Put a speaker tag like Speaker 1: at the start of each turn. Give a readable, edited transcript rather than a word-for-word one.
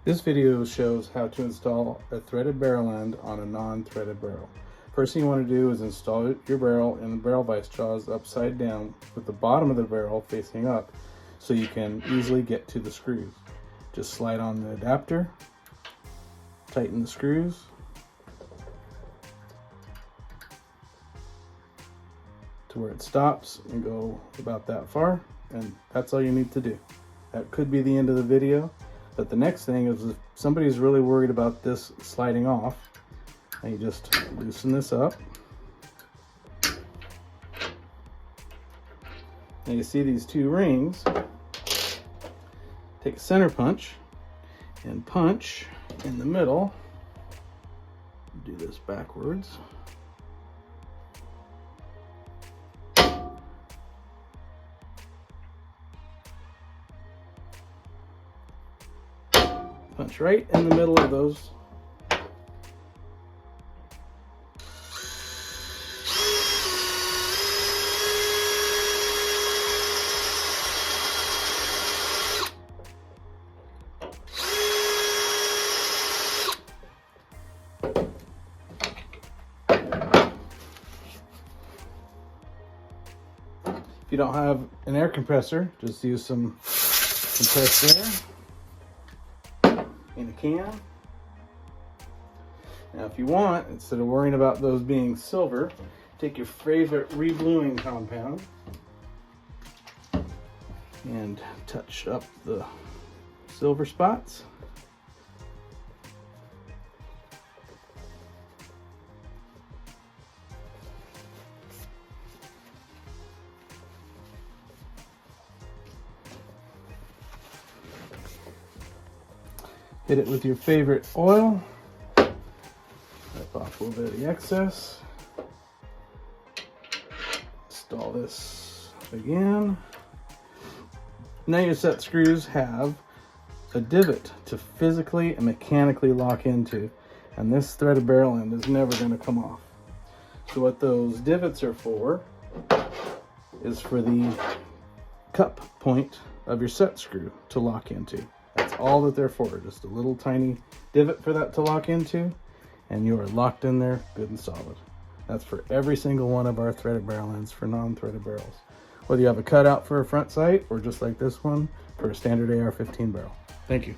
Speaker 1: This video shows how to install a threaded barrel end on a non-threaded barrel. First thing you want to do is install your barrel in the barrel vise jaws upside down with the bottom of the barrel facing up so you can easily get to the screws. Just slide on the adapter, tighten the screws, to where it stops and go about that far, and that's all you need to do. That could be the end of the video. But the next thing is if somebody's really worried about this sliding off, and you just loosen this up. And you see these two rings. Take a center punch and punch in the middle. Do this backwards. Punch right in the middle of those. If you don't have an air compressor, just use some compressed air in a can. Now if you want, instead of worrying about those being silver, take your favorite rebluing compound and touch up the silver spots. Hit it with your favorite oil. Wipe off a little bit of the excess. Install this again. Now your set screws have a divot to physically and mechanically lock into, and this threaded barrel end is never going to come off. So what those divots are for is for the cup point of your set screw to lock into. That's all that they're for, just a little tiny divot for that to lock into, and you are locked in there good and solid. That's for every single one of our threaded barrel ends for non-threaded barrels. Whether you have a cutout for a front sight or just like this one for a standard AR-15 barrel. Thank you.